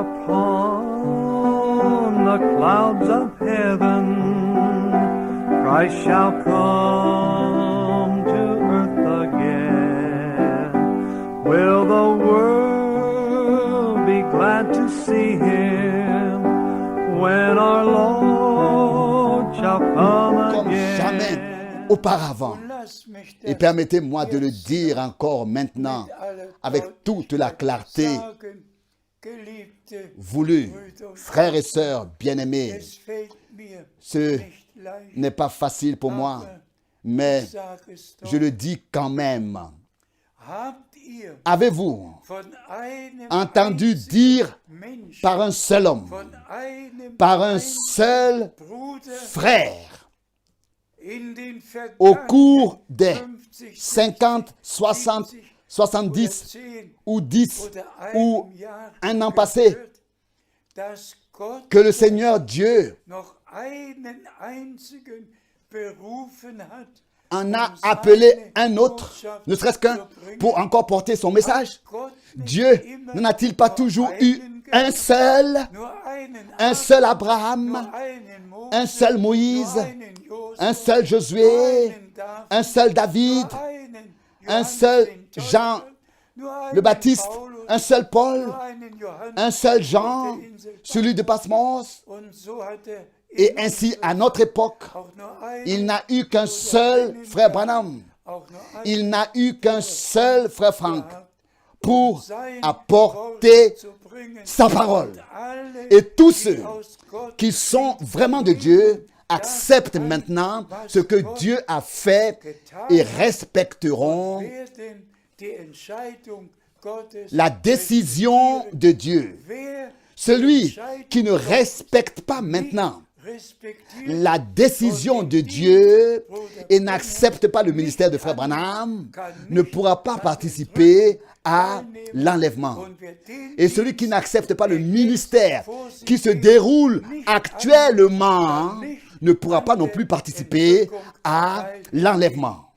upon the clouds of heaven, Christ shall come to earth again. Will the world be glad to see him when our Lord shall come Comme again? jamais auparavant. Et permettez-moi de le dire encore maintenant avec toute la clarté voulue. Frères et sœurs bien-aimés, ce n'est pas facile pour moi, mais je le dis quand même. Avez-vous entendu dire par un seul homme, par un seul frère, au cours des 50, 60, 70 ou 10 ou un an passé, que le Seigneur Dieu en a appelé un autre, ne serait-ce qu'un, pour encore porter son message? Dieu n'en a-t-il pas toujours eu un seul Abraham, un seul Moïse, un seul Josué, un seul David, un seul Jean le Baptiste, un seul Paul, un seul Jean, celui de Patmos? Et ainsi, à notre époque, il n'a eu qu'un seul frère Branham. Il n'a eu qu'un seul frère Frank pour apporter sa parole. Et tous ceux qui sont vraiment de Dieu acceptent maintenant ce que Dieu a fait et respecteront la décision de Dieu. Celui qui ne respecte pas maintenant la décision de Dieu et n'accepte pas le ministère de Frère Branham ne pourra pas participer à l'enlèvement. Et celui qui n'accepte pas le ministère qui se déroule actuellement ne pourra pas non plus participer à l'enlèvement.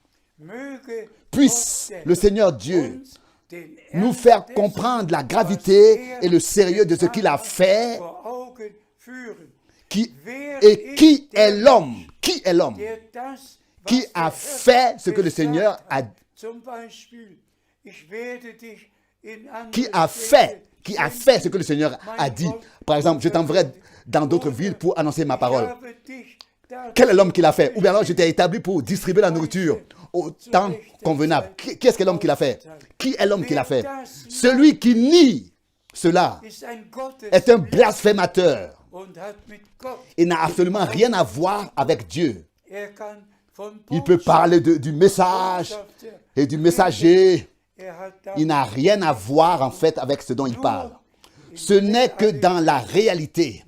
Puisse le Seigneur Dieu nous faire comprendre la gravité et le sérieux de ce qu'il a fait. Qui est l'homme? Qui est l'homme qui a fait ce que le Seigneur a dit? Qui a fait ce que le Seigneur a dit? Par exemple, je t'enverrai dans d'autres villes pour annoncer ma parole. Quel est l'homme qui l'a fait? Ou bien alors je t'ai établi pour distribuer la nourriture au temps convenable. Qu'est-ce que l'homme qui l'a fait? Qui est l'homme qui l'a fait? Celui qui nie cela est un blasphémateur. Il n'a absolument rien à voir avec Dieu. Il peut parler du message et du messager. Il n'a rien à voir en fait avec ce dont il parle. Ce n'est que dans la réalité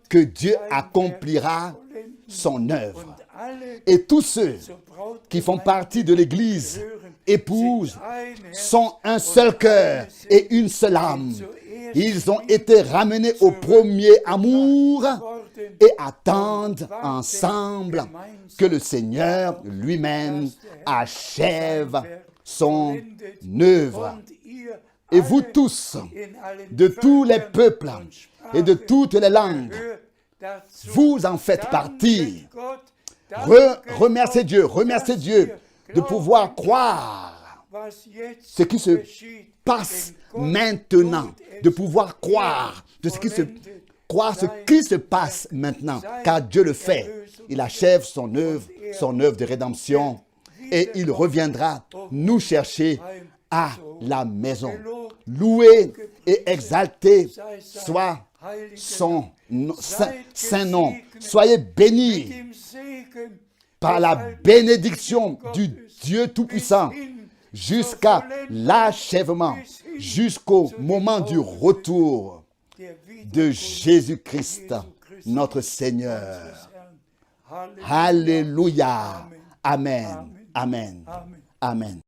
que Dieu accomplira son œuvre. Et tous ceux qui font partie de l'Église épouse sont un seul cœur et une seule âme. Ils ont été ramenés au premier amour et attendent ensemble que le Seigneur lui-même achève son œuvre. Et vous tous, de tous les peuples et de toutes les langues, vous en faites partie. Remerciez Dieu de pouvoir croire ce qui se passe maintenant, de pouvoir croire ce qui se passe maintenant, car Dieu le fait. Il achève son œuvre de rédemption, et il reviendra nous chercher à la maison. Loué et exalté soit son saint nom. Soyez bénis par la bénédiction du Dieu Tout-Puissant jusqu'à l'achèvement, jusqu'au moment du retour de Jésus-Christ, notre Seigneur. Alléluia. Amen. Amen. Amen.